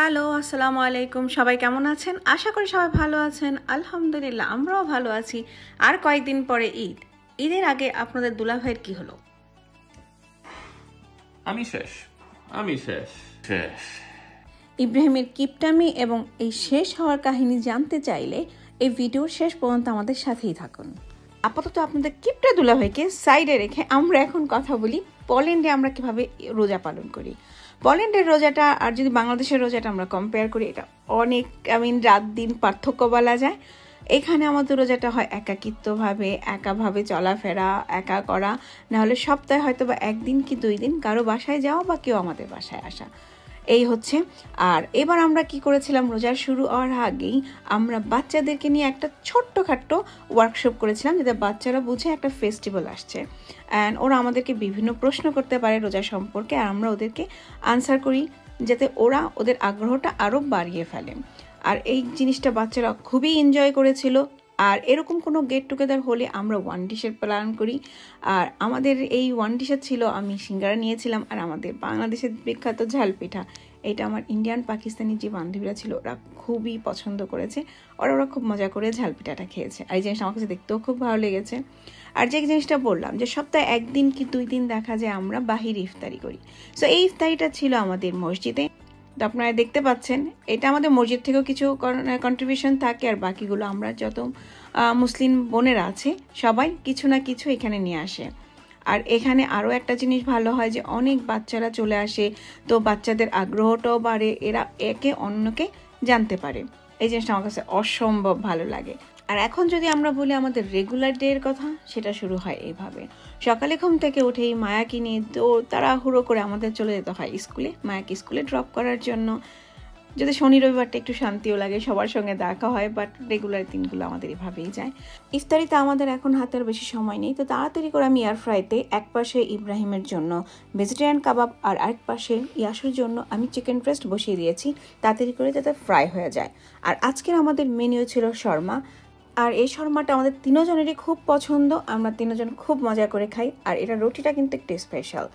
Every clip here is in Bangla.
হ্যালো, আসসালামু আলাইকুম। সবাই কেমন আছেন? আশা করি সবাই ভালো আছেন। আলহামদুলিল্লাহ, আমরাও ভালো আছি। আর কয়েকদিন পরে ঈদ। ঈদের আগে আপনাদের দুলাভাইয়ের কি হলো? আমি শেষ। ইব্রাহিমের কিপটামি এবং এই শেষ হওয়ার কাহিনী জানতে চাইলে এই ভিডিওর শেষ পর্যন্ত আমাদের সাথেই থাকুন। আপাতত আপনাদের কিপটা দুলাভাইকে সাইডে রেখে আমরা এখন কথা বলি পোল্যান্ডে আমরা কিভাবে রোজা পালন করি। পোল্যান্ডের রোজাটা আর যদি বাংলাদেশের রোজাটা আমরা কম্পেয়ার করি, এটা অনেক রাত দিন পার্থক্য বলা যায়। এখানে আমাদের রোজাটা হয় একাকিত্বভাবে, একাভাবে চলাফেরা, একা করা, নাহলে সপ্তাহে হয়তো বা একদিন কি 2 দিন কারো বাসায় যাওয়া বা কেউ আমাদের বাসায় আসা, এই হচ্ছে। আর এবার আমরা কি করেছিলাম, রোজার শুরু হওয়ার আগেই আমরা বাচ্চাদেরকে নিয়ে একটা ছোট্টখাট্টো ওয়ার্কশপ করেছিলাম, যাতে বাচ্চারা বুঝে একটা ফেস্টিভ্যাল আসছে অ্যান্ড ওরা আমাদেরকে বিভিন্ন প্রশ্ন করতে পারে রোজা সম্পর্কে, আর আমরা ওদেরকে আনসার করি যাতে ওরা ওদের আগ্রহটা আরও বাড়িয়ে ফেলে। আর এই জিনিসটা বাচ্চারা খুবই এনজয় করেছিল। আর এরকম কোনো গেট টুগেদার হলে আমরা ওয়ান ডিশের প্ল্যান করি। আর আমাদের এই ওয়ান ডিশের ছিল, আমি সিঙ্গারা নিয়েছিলাম আর আমাদের বাংলাদেশের বিখ্যাত ঝাল পিঠা। এটা আমার ইন্ডিয়ান পাকিস্তানি যে বান্ধবীরা ছিল ওরা খুবই পছন্দ করেছে, ওরা খুব মজা করে ঝাল পিঠাটা খেয়েছে। আর এই জিনিসটা আমার কাছে দেখতেও খুব ভালো লেগেছে। আর যে জিনিসটা বললাম যে সপ্তাহে 1 দিন কি 2 দিন দেখা যায় আমরা বাহিরে ইফতারি করি। সো এই ইফতারিটা ছিল আমাদের মসজিদে। তো আপনারা দেখতে পাচ্ছেন এটা আমাদের মসজিদ থেকেও কিছু কন্ট্রিবিউশন থাকে, আর বাকিগুলো আমরা যত মুসলিম বোনেরা আছে সবাই কিছু না কিছু এখানে নিয়ে আসে। আর এখানে আরও একটা জিনিস ভালো হয় যে অনেক বাচ্চারা চলে আসে, তো বাচ্চাদের আগ্রহটাও বাড়ে, এরা একে অন্যকে জানতে পারে। এই জিনিসটা আমার কাছে অসম্ভব ভালো লাগে। আর এখন যদি আমরা বলি আমাদের রেগুলার ডে এর কথা, সেটা শুরু হয় এইভাবে। সকালে ঘুম থেকে উঠেই মায়াকে নিয়ে তাড়াহুড়ো করে আমাদের চলে যেতে হয় স্কুলে, মায়াকে স্কুলে ড্রপ করার জন্য। যদি শনি রবিবারটা একটু শান্তিও লাগে, সবার সঙ্গে দেখা হয়, বাট রেগুলার দিনগুলো আমাদের এভাবেই যায়। ইফতারিতে আমাদের এখন হাতের বেশি সময় নেই, তো তাড়াতাড়ি করে আমি এয়ার ফ্রাইতে এক পাশে ইব্রাহিমের জন্য ভেজিটেরিয়ান কাবাব আর আরেক পাশে ইয়াসুর জন্য আমি চিকেন ব্রেস্ট বসিয়ে দিয়েছি তাড়াতাড়ি করে যাতে ফ্রাই হয়ে যায়। আর আজকের আমাদের মেনু ছিল শর্মা। আর এই শর্মাটা আমাদের তিনজনেরই খুব পছন্দ, আমরা তিনজন খুব মজা করে খাই। আর এটা রুটিটা কিন্তু একটু স্পেশাল,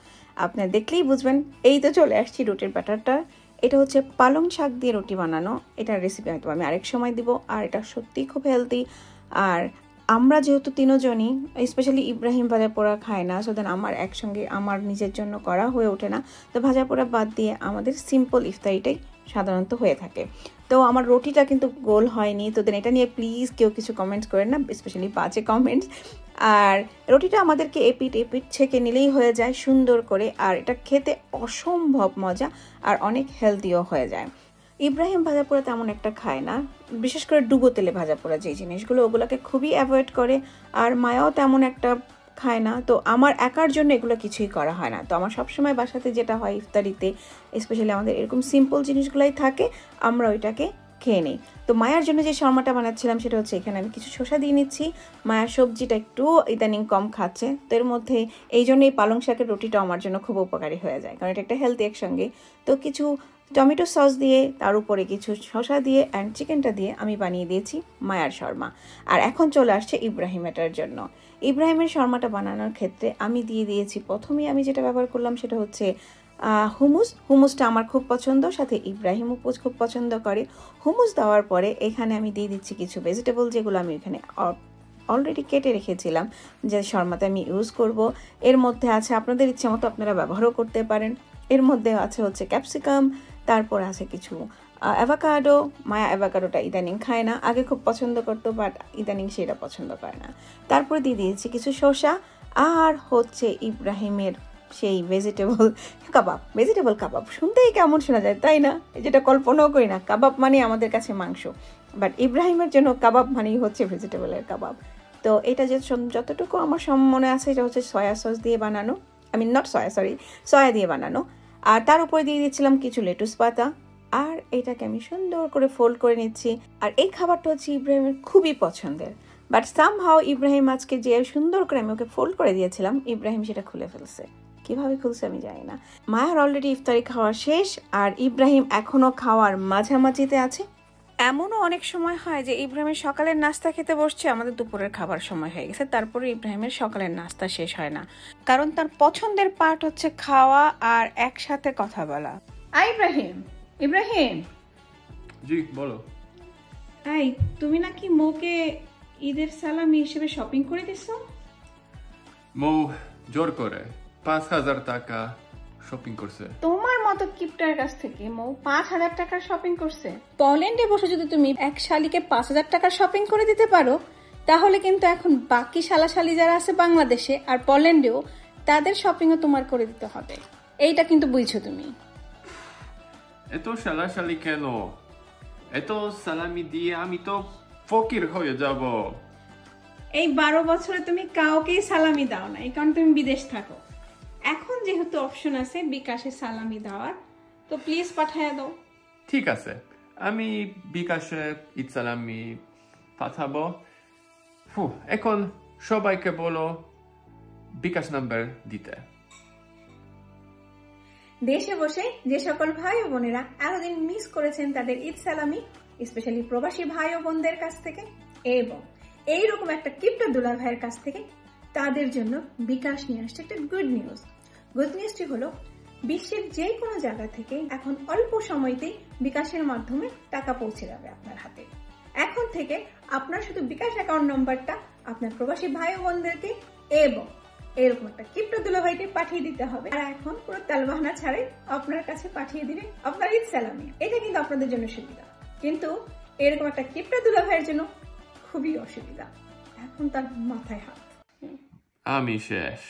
আপনারা দেখলেই বুঝবেন। এই তো চলে আসছি রুটির ব্যাটারটা। এটা হচ্ছে পালং শাক দিয়ে রুটি বানানো, এটার রেসিপি হয়তো আমি আরেক সময় দিব। আর এটা সত্যিই খুব হেলদি। আর আমরা যেহেতু তিনজনই, স্পেশালি ইব্রাহিম ভাজা পোড়া খায় না, সো দেন আমার একসঙ্গে আমার নিজের জন্য করা হয়ে ওঠে না, তো ভাজা পোড়া বাদ দিয়ে আমাদের সিম্পল ইফতারিটাই সাধারণত হয়ে থাকে। তো আমার রুটিটা কিন্তু গোল হয়নি, তো দেন এটা নিয়ে প্লিজ কেউ কিছু কমেন্টস করেন না, স্পেশালি বাজে কমেন্টস। আর রুটিটা আমাদেরকে এপিট ছেঁকে নিলেই হয়ে যায় সুন্দর করে, আর এটা খেতে অসম্ভব মজা আর অনেক হেলদিও হয়ে যায়। ইব্রাহিম ভাজা পোড়া তেমন একটা খায় না, বিশেষ করে ডুবো তেলে ভাজা পোড়া যে জিনিসগুলো, ওগুলোকে খুবই অ্যাভয়েড করে। আর মায়াও তেমন একটা খায় না, তো আমার একার জন্য এগুলো কিছুই করা হয় না। তো আমার সবসময় বাসাতে যেটা হয় ইফতারিতে, স্পেশালি আমাদের এরকম সিম্পল জিনিসগুলোই থাকে, আমরা ওইটাকে খেয়ে নিই। তো মায়ার জন্য যে শর্মাটা বানাচ্ছিলাম সেটা হচ্ছে, এখানে আমি কিছু শসা দিয়ে নিচ্ছি। মায়ার সবজিটা একটু ইদানিং কম খাচ্ছে, তো এর মধ্যে এই জন্য এই পালং শাকের রুটিটা আমার জন্য খুব উপকারী হয়ে যায়, কারণ এটা একটা হেলদি একসঙ্গে। তো কিছু টমেটো সস দিয়ে, তার উপরে কিছু শসা দিয়ে অ্যান্ড চিকেনটা দিয়ে আমি বানিয়ে দিয়েছি মায়ার শর্মা। আর এখন চলে আসছে ইব্রাহিমেটার জন্য। ইব্রাহিমের শর্মাটা বানানোর ক্ষেত্রে আমি দিয়ে দিয়েছি, প্রথমেই আমি যেটা ব্যবহার করলাম সেটা হচ্ছে হুমুসটা আমার খুব পছন্দ, সাথে ইব্রাহিমও খুব পছন্দ করে। হুমুস দেওয়ার পরে এখানে আমি দিয়ে দিচ্ছি কিছু ভেজিটেবল, যেগুলো আমি এখানে অলরেডি কেটে রেখেছিলাম যে শর্মাতে আমি ইউজ করব। এর মধ্যে আছে, আপনাদের ইচ্ছে মতো আপনারা ব্যবহারও করতে পারেন, এর মধ্যে আছে হচ্ছে ক্যাপসিকাম, তারপর আছে কিছু অ্যাভোকাডো। মায়া অ্যাভোকাডোটা ইদানিং খায় না, আগে খুব পছন্দ করতো, বাট ইদানিং সেটা পছন্দ করে না। তারপর দিয়ে দিয়েছি কিছু শসা, আর হচ্ছে ইব্রাহিমের সেই ভেজিটেবল কাবাব। শুনতেই কেমন শোনা যায় তাই না, যেটা কল্পনাও করি না। কাবাব মানে আমাদের কাছে মাংস, বাট ইব্রাহিমের জন্য কাবাব মানেই হচ্ছে ভেজিটেবলের কাবাব। তো এটা যতটুকু আমার মনে আছে, এটা হচ্ছে সয়া সস দিয়ে বানানো, সয়া দিয়ে বানানো। আর তার উপরে দিয়ে দিয়েছিলাম কিছু লেটুস পাতা, আর এটাকে আমি সুন্দর করে ফোল্ড করে নিচ্ছি। আর এই খাবারটা হচ্ছে ইব্রাহিমের খুবই পছন্দের, বাট সামহাও ইব্রাহিম আজকে যে সুন্দর করে আমি ওকে ফোল্ড করে দিয়েছিলাম, ইব্রাহিম সেটা খুলে ফেলছে। কিভাবে খুলছে আমি জানি না। মায়ার অলরেডি ইফতারি খাওয়া শেষ, আর ইব্রাহিম এখনো খাওয়ার মাঝামাঝিতে আছে। এমনও অনেক সময় হয় যে ইব্রাহিমের সকালের নাস্তা খেতে বসছে, আমাদের দুপুরের খাবার সময় হয়ে গেছে, তারপরে ইব্রাহিমের সকালের নাস্তা শেষ হয় না, কারণ তার পছন্দের পার্ট হচ্ছে খাওয়া আর একসাথে কথা বলা। ইব্রাহিম, ইব্রাহিম, জি বলো। এই তুমি নাকি মৌকে ঈদের সালামি হিসেবে শপিং করে দিছো? মৌ জোর করে 5,000 টাকা শপিং করছে। তোমার মতো কিপটার কাছ থেকে মৌ 5,000 টাকার শপিং করছে? পোল্যান্ডে বসে যদি তুমি এক শালিকে 5,000 টাকার শপিং করে দিতে পারো, তাহলে কিন্তু এখন বাকি শালাশালি যারা আছে বাংলাদেশে আর পোল্যান্ডেও, তাদের শপিংও তোমার করে দিতে হবে। এইটা কিন্তু বুঝছো তুমি? এত শালাশালি কেন? এত সালামি দিয়ে আমি তো ফকির হয়ে যাব। এই 12 বছরে তুমি কাউকেই সালামি দাও না, এই কারণে তুমি বিদেশ থাকো। এখন যেহেতু অপশন আছে বিকাশে সালামি দেওয়ার, তো প্লিজ পাঠায় দাও। ঠিক আছে, আমি বিকাশে ঈদ সালামি পাঠাবো। এখন সবাইকে বলো বিকাশ নাম্বার দিতে। দেশে বসে যে সকল ভাই ও বোনেরা এতদিন মিস করেছেন তাদের ঈদ সালামি, স্পেশালি প্রবাসী ভাই ও বোনদের কাছ থেকে এবং এইরকম একটা কিপটা দুলা ভাইয়ের কাছ থেকে, তাদের জন্য বিকাশ নিয়ে আসছে একটা গুড নিউজ। গুড নিউজটি হলো, বিশ্বের যে কোনো জায়গা থেকে এখন অল্প সময়তেই বিকাশের মাধ্যমে টাকা পৌঁছে যাবে আপনার হাতে। এখন থেকে আপনার শুধু বিকাশ অ্যাকাউন্ট নম্বরটা আপনার প্রবাসী ভাই ও বোনদেরকে এবং এরকম একটা কিপটা দুলাভাইকে পাঠিয়ে দিতে হবে, আর এখন পুরো তালবাহানা ছাড়াই আপনার কাছে পাঠিয়ে দিবে আপনার ঈদ সালামি। এটা কিন্তু আপনাদের জন্য সুবিধা, কিন্তু এরকম একটা কিপটা দুলাভাইয়ের জন্য খুবই অসুবিধা। এখন তার মাথায় হাত। আমি শেষ।